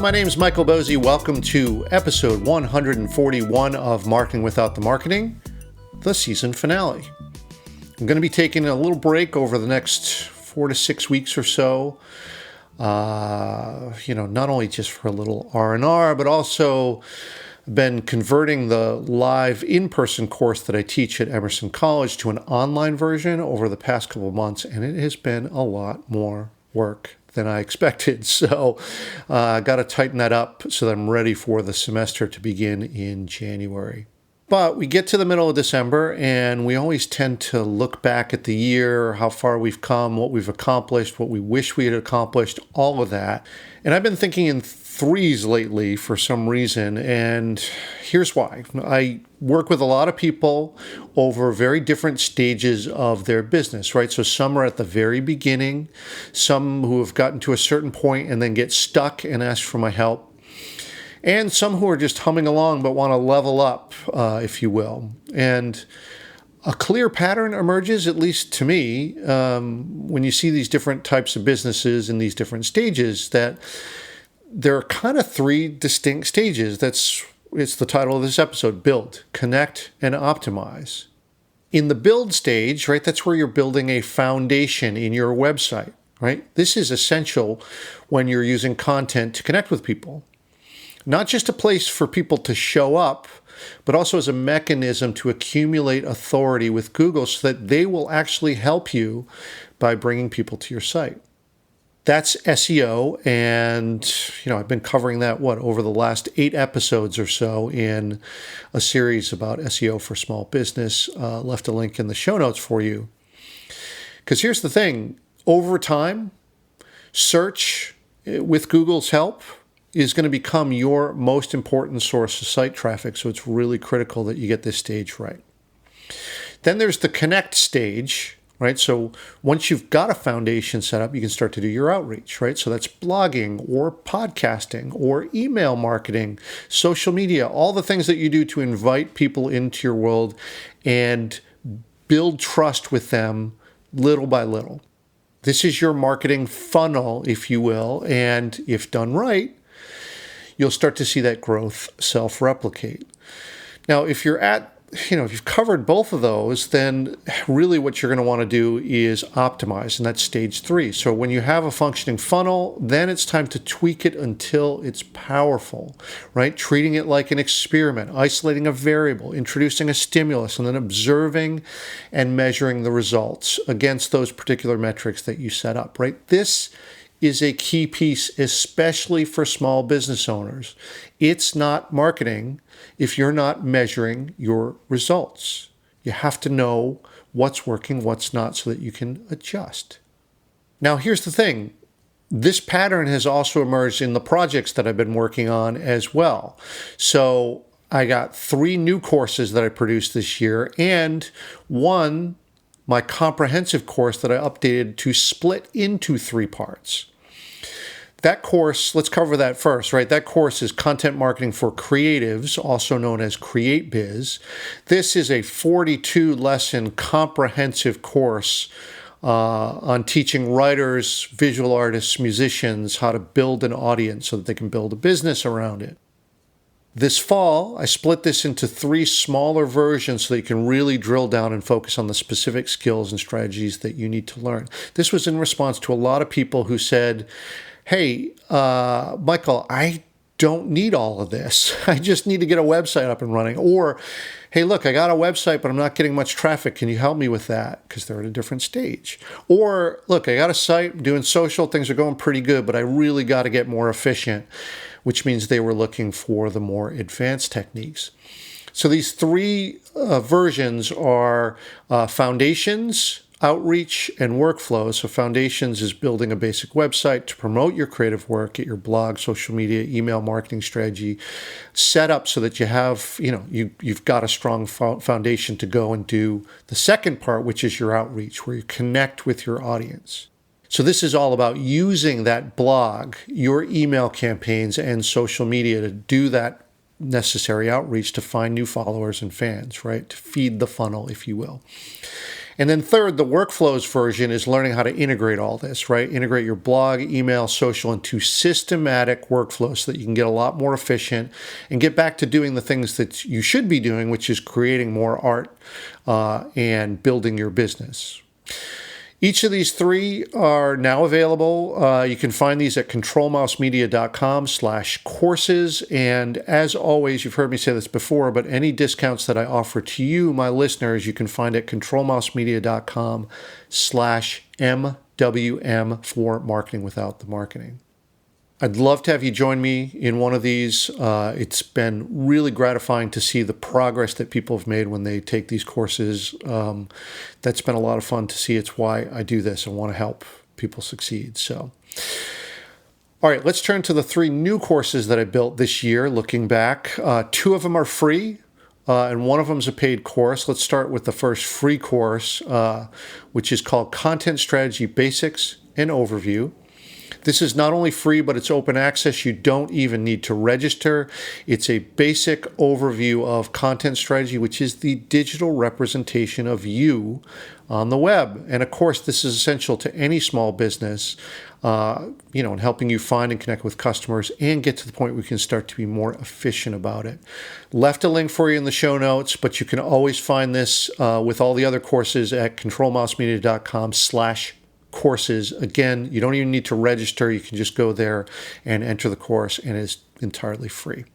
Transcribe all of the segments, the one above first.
my name's Michael Bosey. Welcome to episode 141 of Marketing Without the Marketing, the season finale. I'm going to be taking a little break over the next 4 to 6 weeks or so. Not only just for a little R&R, but also been converting the live in-person course that I teach at Emerson College to an online version over the past couple of months, and it has been a lot more work than I expected. So I got to tighten that up so that I'm ready for the semester to begin in January. But we get to the middle of December and we always tend to look back at the year, how far we've come, what we've accomplished, what we wish we had accomplished, all of that. And I've been thinking in threes lately for some reason, and here's why. I work with a lot of people over very different stages of their business, right? So some are at the very beginning, some who have gotten to a certain point and then get stuck and ask for my help, and some who are just humming along but want to level up, if you will. And a clear pattern emerges, at least to me, when you see these different types of businesses in these different stages, that there are kind of three distinct stages. It's the title of this episode: build, connect, and optimize. In the build stage, right, that's where you're building a foundation in your website, right? This is essential when you're using content to connect with people. Not just a place for people to show up, but also as a mechanism to accumulate authority with Google so that they will actually help you by bringing people to your site. That's SEO, and I've been covering that, over the last 8 episodes or so in a series about SEO for small business. Left a link in the show notes for you. Because here's the thing, over time, search with Google's help is going to become your most important source of site traffic, so it's really critical that you get this stage right. Then there's the connect stage, right? So once you've got a foundation set up, you can start to do your outreach, right? So that's blogging or podcasting or email marketing, social media, all the things that you do to invite people into your world and build trust with them little by little. This is your marketing funnel, if you will, and if done right, you'll start to see that growth self-replicate. Now, if you've covered both of those, then really what you're going to want to do is optimize, and that's stage 3. So when you have a functioning funnel, then it's time to tweak it until it's powerful, right? Treating it like an experiment, isolating a variable, introducing a stimulus, and then observing and measuring the results against those particular metrics that you set up, right? This is a key piece, especially for small business owners. It's not marketing if you're not measuring your results. You have to know what's working, what's not, so that you can adjust. Now, here's the thing. This pattern has also emerged in the projects that I've been working on as well. So I got 3 new courses that I produced this year, and one, my comprehensive course that I updated to split into 3 parts. That course, let's cover that first, right? That course is Content Marketing for Creatives, also known as Create Biz. This is a 42-lesson comprehensive course on teaching writers, visual artists, musicians how to build an audience so that they can build a business around it. This fall, I split this into 3 smaller versions so that you can really drill down and focus on the specific skills and strategies that you need to learn. This was in response to a lot of people who said, hey, Michael, I don't need all of this. I just need to get a website up and running. Or, hey, look, I got a website, but I'm not getting much traffic. Can you help me with that? Because they're at a different stage. Or, look, I got a site, I'm doing social, things are going pretty good, but I really got to get more efficient, which means they were looking for the more advanced techniques. So these 3 versions are foundations, outreach, and workflow. So foundations is building a basic website to promote your creative work, get your blog, social media, email marketing strategy set up so that you have, you've got a strong foundation to go and do the second part, which is your outreach, where you connect with your audience. So this is all about using that blog, your email campaigns, and social media to do that necessary outreach to find new followers and fans, right? To feed the funnel, if you will. And then third, the workflows version is learning how to integrate all this, right? Integrate your blog, email, social into systematic workflows so that you can get a lot more efficient and get back to doing the things that you should be doing, which is creating more art and building your business. Each of these three are now available. You can find these at controlmousemedia.com/courses. And as always, you've heard me say this before, but any discounts that I offer to you, my listeners, you can find at controlmousemedia.com/MWM for marketing without the marketing. I'd love to have you join me in one of these. It's been really gratifying to see the progress that people have made when they take these courses. That's been a lot of fun to see. It's why I do this. I want to help people succeed. So, all right, let's turn to the 3 new courses that I built this year. Looking back, 2 of them are free. And one of them is a paid course. Let's start with the first free course, which is called Content Strategy Basics and Overview. This is not only free, but it's open access. You don't even need to register. It's a basic overview of content strategy, which is the digital representation of you on the web. And of course, this is essential to any small business, in helping you find and connect with customers and get to the point where you can start to be more efficient about it. Left a link for you in the show notes, but you can always find this with all the other courses at controlmousemedia.com/courses. Again, you don't even need to register. You can just go there and enter the course, and it's entirely free.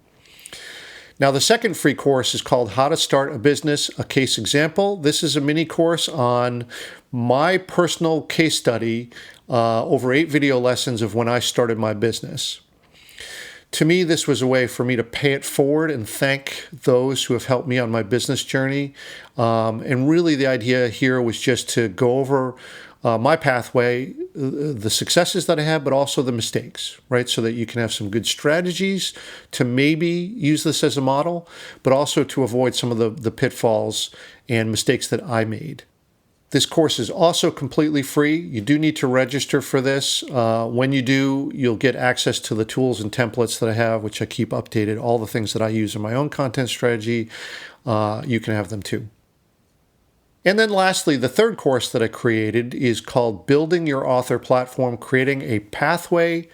Now, the second free course is called How to Start a Business, a Case Example. This is a mini course on my personal case study over 8 video lessons of when I started my business. To me, this was a way for me to pay it forward and thank those who have helped me on my business journey. And really, the idea here was just to go over my pathway, the successes that I had, but also the mistakes, right? So that you can have some good strategies to maybe use this as a model, but also to avoid some of the pitfalls and mistakes that I made. This course is also completely free. You do need to register for this. When you do, you'll get access to the tools and templates that I have, which I keep updated. All the things that I use in my own content strategy, you can have them too. And then lastly, the third course that I created is called Building Your Author Platform, Creating a Pathway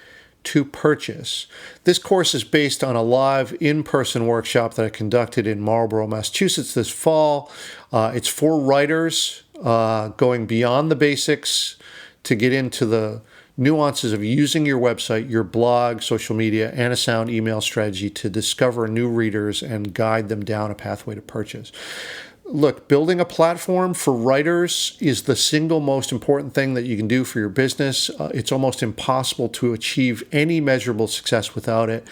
to Purchase. This course is based on a live in-person workshop that I conducted in Marlborough, Massachusetts this fall. It's for writers going beyond the basics to get into the nuances of using your website, your blog, social media, and a sound email strategy to discover new readers and guide them down a pathway to purchase. Look, building a platform for writers is the single most important thing that you can do for your business. It's almost impossible to achieve any measurable success without it.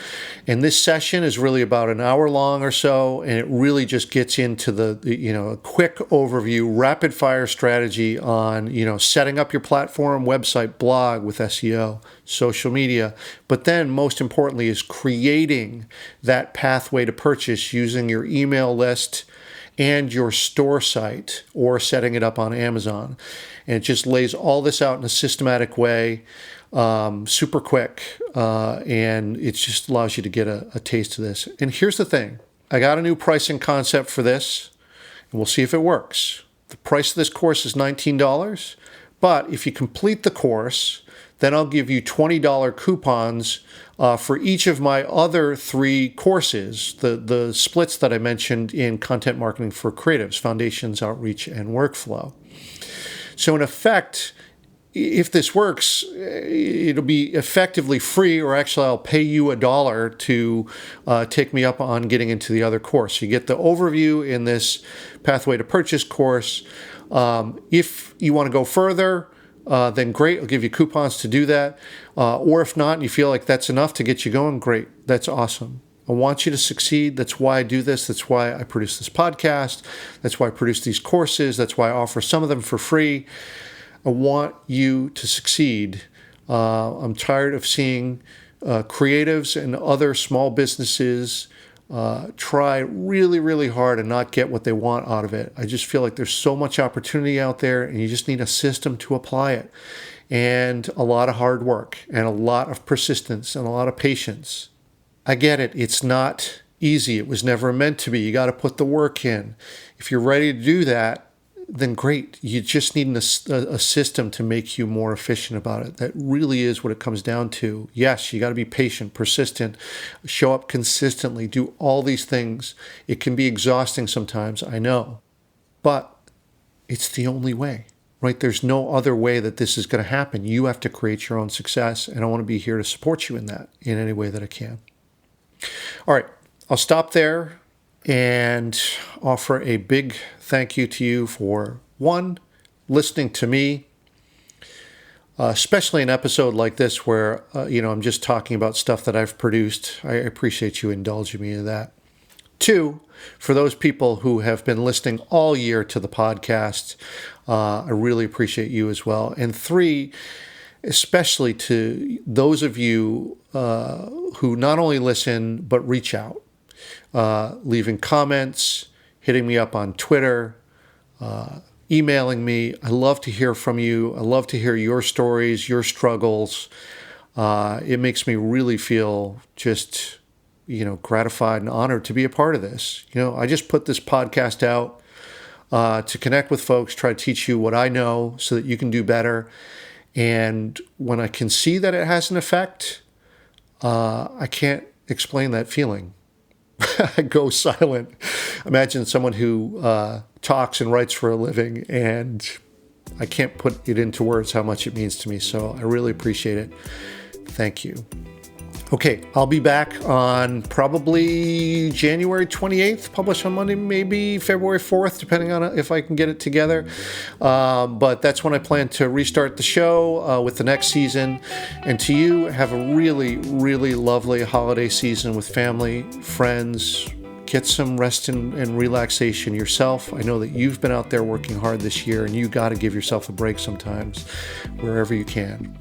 And this session is really about an hour long or so, and it really just gets into the a quick overview, rapid fire strategy on, setting up your platform, website, blog with SEO, social media. But then most importantly is creating that pathway to purchase using your email list and your store site or setting it up on Amazon. And it just lays all this out in a systematic way, super quick, and it just allows you to get a taste of this. And here's the thing. I got a new pricing concept for this, and we'll see if it works. The price of this course is $19, but if you complete the course, then I'll give you $20 coupons for each of my other 3 courses, the splits that I mentioned in Content Marketing for Creatives, Foundations, Outreach, and Workflow. So in effect, if this works, it'll be effectively free, or actually I'll pay you $1 to take me up on getting into the other course. You get the overview in this Pathway to Purchase course. If you want to go further, then great, I'll give you coupons to do that. Or if not, and you feel like that's enough to get you going, great, that's awesome. I want you to succeed. That's why I do this. That's why I produce this podcast. That's why I produce these courses. That's why I offer some of them for free. I want you to succeed. I'm tired of seeing creatives and other small businesses try really, really hard and not get what they want out of it. I just feel like there's so much opportunity out there, and you just need a system to apply it, and a lot of hard work and a lot of persistence and a lot of patience. I get it. It's not easy. It was never meant to be. You got to put the work in. If you're ready to do that, then great. You just need a system to make you more efficient about it. That really is what it comes down to. Yes, you got to be patient, persistent, show up consistently, do all these things. It can be exhausting sometimes, I know, but it's the only way, right? There's no other way that this is going to happen. You have to create your own success, and I want to be here to support you in that in any way that I can. All right, I'll stop there and offer a big thank you to you for, one, listening to me, especially an episode like this where, I'm just talking about stuff that I've produced. I appreciate you indulging me in that. Two, for those people who have been listening all year to the podcast, I really appreciate you as well. And three, especially to those of you who not only listen, but reach out. Leaving comments, hitting me up on Twitter, emailing me. I love to hear from you. I love to hear your stories, your struggles. It makes me really feel just, gratified and honored to be a part of this. I just put this podcast out to connect with folks, try to teach you what I know so that you can do better. And when I can see that it has an effect, I can't explain that feeling. I go silent. Imagine someone who talks and writes for a living, and I can't put it into words how much it means to me. So I really appreciate it. Thank you. Okay, I'll be back on probably January 28th, published on Monday, maybe February 4th, depending on if I can get it together. But that's when I plan to restart the show with the next season. And to you, have a really, really lovely holiday season with family, friends. Get some rest and relaxation yourself. I know that you've been out there working hard this year, and you got to give yourself a break sometimes, wherever you can.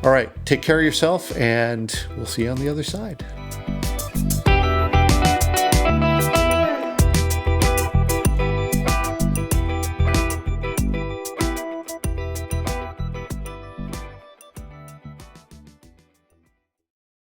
All right, take care of yourself, and we'll see you on the other side.